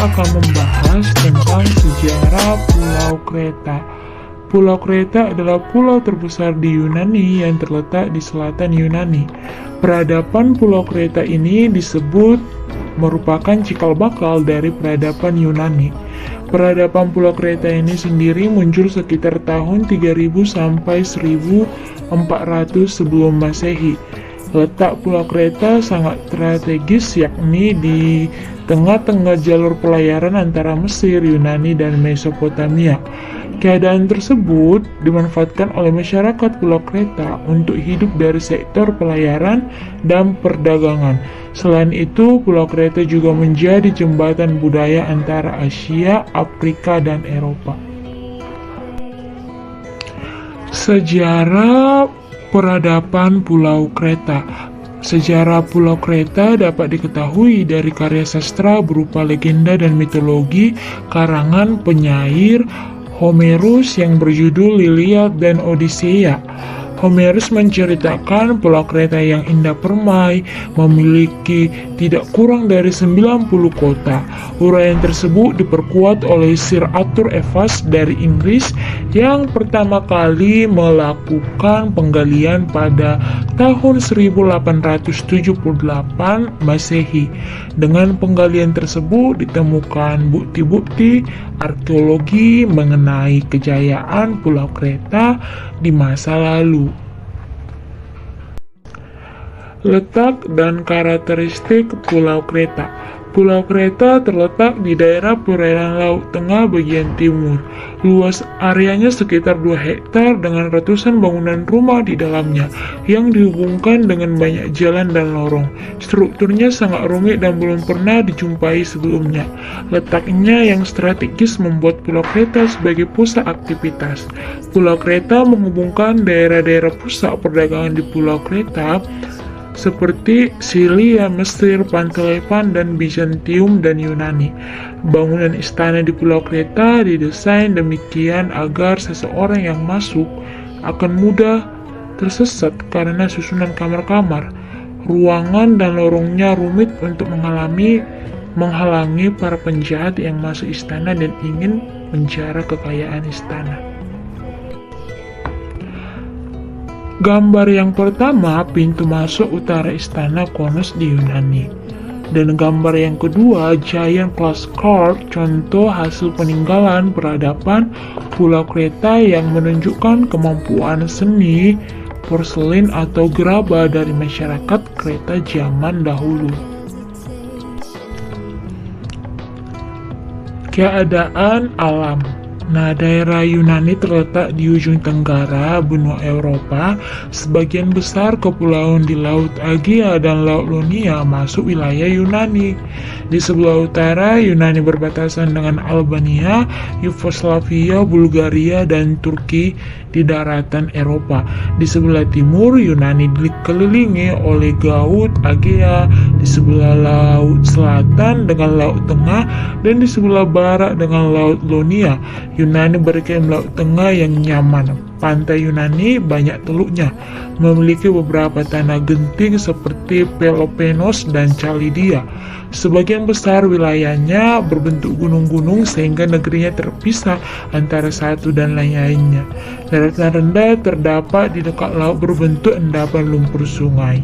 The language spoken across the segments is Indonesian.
akan membahas tentang sejarah Pulau Kreta. Pulau Kreta adalah pulau terbesar di Yunani yang terletak di selatan Yunani. Peradaban Pulau Kreta ini disebut merupakan cikal bakal dari peradaban Yunani. Peradaban Pulau Kreta ini sendiri muncul sekitar tahun 3000 sampai 1400 sebelum Masehi. Letak Pulau Kreta sangat strategis, yakni di tengah-tengah jalur pelayaran antara Mesir, Yunani, dan Mesopotamia. Keadaan tersebut dimanfaatkan oleh masyarakat Pulau Kreta untuk hidup dari sektor pelayaran dan perdagangan. Selain itu, Pulau Kreta juga menjadi jembatan budaya antara Asia, Afrika, dan Eropa. Sejarah peradaban Pulau Kreta. Sejarah Pulau Kreta dapat diketahui dari karya sastra berupa legenda dan mitologi karangan penyair Homerus yang berjudul Iliad dan Odisseia. Homerus menceritakan Pulau Kreta yang indah permai, memiliki tidak kurang dari 90 kota. Uraian tersebut diperkuat oleh Sir Arthur Evans dari Inggris yang pertama kali melakukan penggalian pada tahun 1878 Masehi. Dengan penggalian tersebut ditemukan bukti-bukti arkeologi mengenai kejayaan Pulau Kreta di masa lalu. Letak dan karakteristik Pulau Kreta. Pulau Kreta terletak di daerah perairan Laut Tengah bagian timur. Luas areanya sekitar 2 hektar dengan ratusan bangunan rumah di dalamnya yang dihubungkan dengan banyak jalan dan lorong. Strukturnya sangat rumit dan belum pernah dijumpai sebelumnya. Letaknya yang strategis membuat Pulau Kreta sebagai pusat aktivitas. Pulau Kreta menghubungkan daerah-daerah pusat perdagangan di Pulau Kreta seperti Silia, Mesir, Pantai Lepan, dan Bizantium dan Yunani. Bangunan istana di Pulau Kreta didesain demikian agar seseorang yang masuk akan mudah tersesat karena susunan kamar-kamar. Ruangan dan lorongnya rumit untuk menghalangi para penjahat yang masuk istana dan ingin menjara kekayaan istana. Gambar yang pertama, pintu masuk utara istana Konos di Yunani. Dan gambar yang kedua, Giant Plaster, contoh hasil peninggalan peradaban Pulau Kreta yang menunjukkan kemampuan seni porselin atau gerabah dari masyarakat Kreta zaman dahulu. Keadaan alam. Nah, daerah Yunani terletak di ujung tenggara benua Eropa. Sebagian besar kepulauan di Laut Egea dan Laut Ionia masuk wilayah Yunani. Di sebelah utara, Yunani berbatasan dengan Albania, Yugoslavia, Bulgaria, dan Turki di daratan Eropa. Di sebelah timur, Yunani dikelilingi oleh Laut Egea, di sebelah Laut Selatan dengan Laut Tengah, dan di sebelah barat dengan Laut Ionia. Yunani beriklim Laut Tengah yang nyaman. Pantai Yunani banyak teluknya, memiliki beberapa tanah genting seperti Peloponnes dan Chalcidia. Sebagian besar wilayahnya berbentuk gunung-gunung sehingga negerinya terpisah antara satu dan lainnya. Daratan rendah terdapat di dekat laut berbentuk endapan lumpur sungai.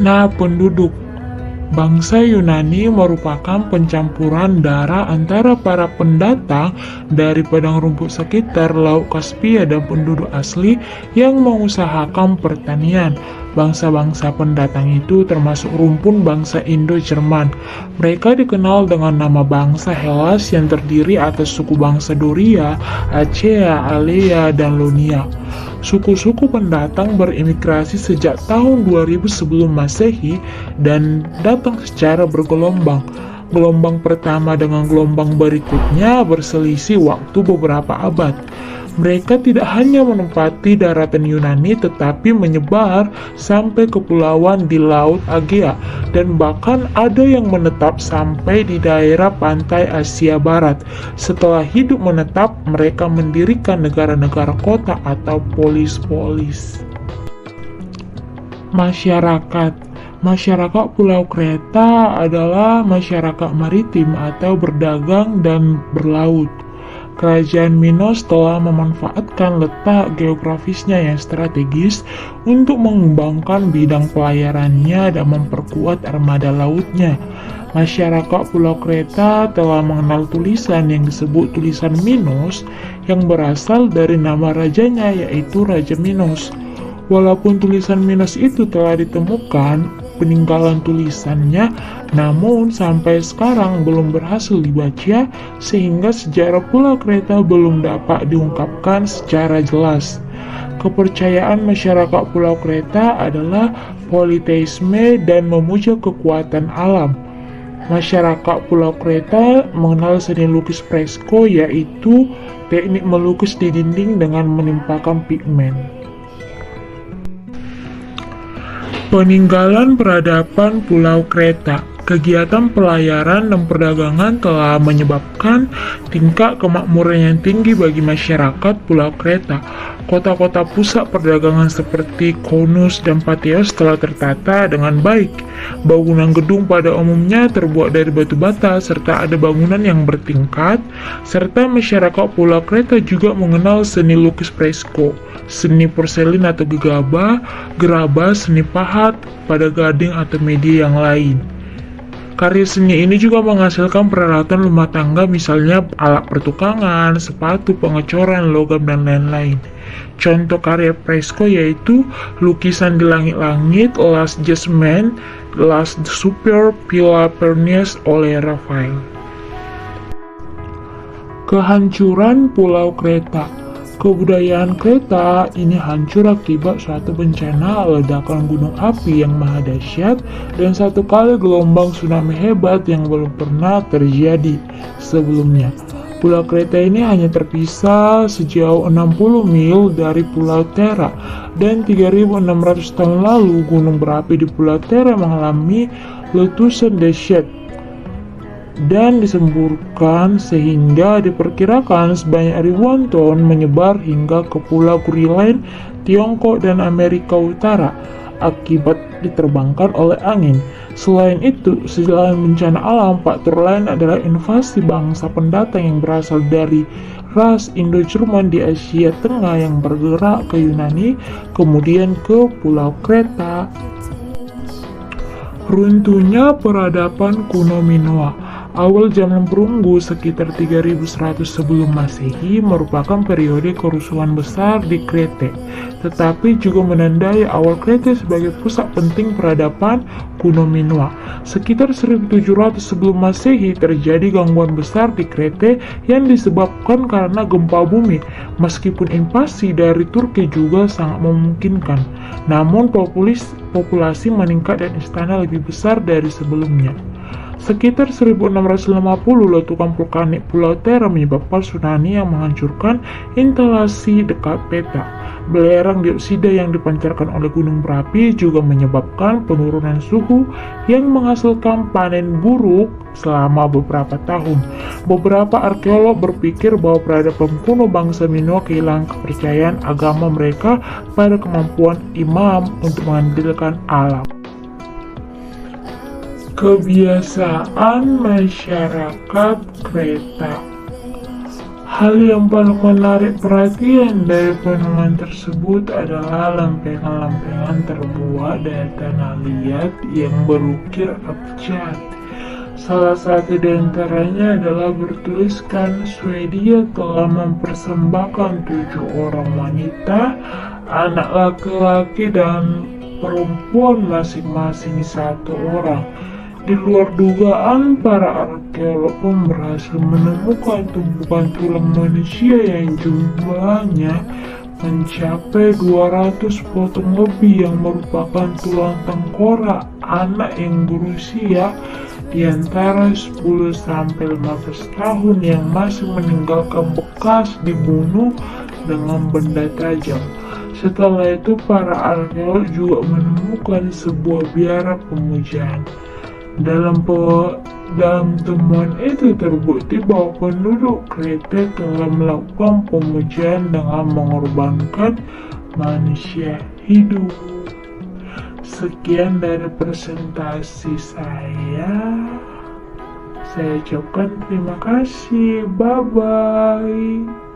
Nah, penduduk. Bangsa Yunani merupakan pencampuran darah antara para pendatang dari padang rumput sekitar Laut Kaspia dan penduduk asli yang mengusahakan pertanian. Bangsa-bangsa pendatang itu termasuk rumpun bangsa Indo-Jerman. Mereka dikenal dengan nama bangsa Hellas yang terdiri atas suku bangsa Doria, Acea, Alea, dan Ionia. Suku-suku pendatang berimigrasi sejak tahun 2000 sebelum Masehi dan datang secara bergelombang. Gelombang pertama dengan gelombang berikutnya berselisih waktu beberapa abad. Mereka tidak hanya menempati daratan Yunani tetapi menyebar sampai kepulauan di Laut Egea dan bahkan ada yang menetap sampai di daerah pantai Asia Barat. Setelah hidup menetap, mereka mendirikan negara-negara kota atau polis-polis. Masyarakat. Masyarakat Pulau Kreta adalah masyarakat maritim atau berdagang dan berlaut. Kerajaan Minos telah memanfaatkan letak geografisnya yang strategis untuk mengembangkan bidang pelayarannya dan memperkuat armada lautnya. Masyarakat Pulau Kreta telah mengenal tulisan yang disebut tulisan Minos yang berasal dari nama rajanya, yaitu Raja Minos. Walaupun tulisan Minos itu telah ditemukan, peninggalan tulisannya namun sampai sekarang belum berhasil dibaca, sehingga sejarah Pulau Kreta belum dapat diungkapkan secara jelas. Kepercayaan masyarakat Pulau Kreta adalah politeisme dan memuja kekuatan alam. Masyarakat Pulau Kreta mengenal seni lukis fresko, yaitu teknik melukis di dinding dengan menimpakan pigmen. Peninggalan peradaban Pulau Kreta. Kegiatan pelayaran dan perdagangan telah menyebabkan tingkat kemakmuran yang tinggi bagi masyarakat Pulau Kreta. Kota-kota pusat perdagangan seperti Konus dan Pateos telah tertata dengan baik. Bangunan gedung pada umumnya terbuat dari batu bata serta ada bangunan yang bertingkat, serta masyarakat Pulau Kreta juga mengenal seni lukis fresko, seni porselin atau gerabah, seni pahat pada gading atau media yang lain. Karya seni ini juga menghasilkan peralatan rumah tangga, misalnya alat pertukangan, sepatu, pengecoran, logam, dan lain-lain. Contoh karya fresko yaitu lukisan di langit-langit, Last Judgment, Last Supper, Pilar Pernias oleh Raphael. Kehancuran Pulau Kreta. Kebudayaan Kreta ini hancur akibat suatu bencana ledakan gunung api yang maha dahsyat dan satu kali gelombang tsunami hebat yang belum pernah terjadi sebelumnya. Pulau Kreta ini hanya terpisah sejauh 60 mil dari Pulau Thera, dan 3.600 tahun lalu gunung berapi di Pulau Thera mengalami letusan dahsyat dan disemburkan sehingga diperkirakan sebanyak ribuan ton menyebar hingga ke Pulau Kurilen, Tiongkok, dan Amerika Utara akibat diterbangkan oleh angin. Selain itu, selain bencana alam, faktor lain adalah invasi bangsa pendatang yang berasal dari ras Indo-Jerman di Asia Tengah yang bergerak ke Yunani, kemudian ke Pulau Kreta. Runtuhnya peradaban kuno Minoa. Awal zaman perunggu sekitar 3100 sebelum Masehi merupakan periode kerusuhan besar di Krete, tetapi juga menandai awal Krete sebagai pusat penting peradaban kuno Minoa. Sekitar 1700 sebelum Masehi terjadi gangguan besar di Krete yang disebabkan karena gempa bumi. Meskipun invasi dari Turki juga sangat memungkinkan, namun populasi meningkat dan istana lebih besar dari sebelumnya. Sekitar 1650 letupan vulkanik Pulau Thera menyebabkan tsunami yang menghancurkan instalasi dekat peta. Belerang dioksida yang dipancarkan oleh gunung berapi juga menyebabkan penurunan suhu yang menghasilkan panen buruk selama beberapa tahun. Beberapa arkeolog berpikir bahwa peradaban kuno bangsa Minoa kehilangan kepercayaan agama mereka pada kemampuan imam untuk mengandalkan alam. Kebiasaan masyarakat Kreta. Hal yang paling menarik perhatian dari penemuan tersebut adalah lempengan-lempengan terbuat dari tanah liat yang berukir abjad. Salah satu di antaranya adalah bertuliskan Swedia telah mempersembahkan 7 orang wanita, anak laki-laki dan perempuan masing-masing 1 orang. Di luar dugaan, para arkeolog pun berhasil menemukan tumpukan tulang manusia yang jumlahnya mencapai 200 potong lebih yang merupakan tulang tengkorak anak yang berusia di antara 10 sampai 15 tahun yang masih meninggalkan bekas dibunuh dengan benda tajam. Setelah itu, para arkeolog juga menemukan sebuah biara pemujaan. Dalam temuan itu terbukti bahwa penduduk Kreta telah melakukan pemujaan dengan mengorbankan manusia hidup. Sekian dari presentasi saya. Saya ucapkan terima kasih. Bye-bye.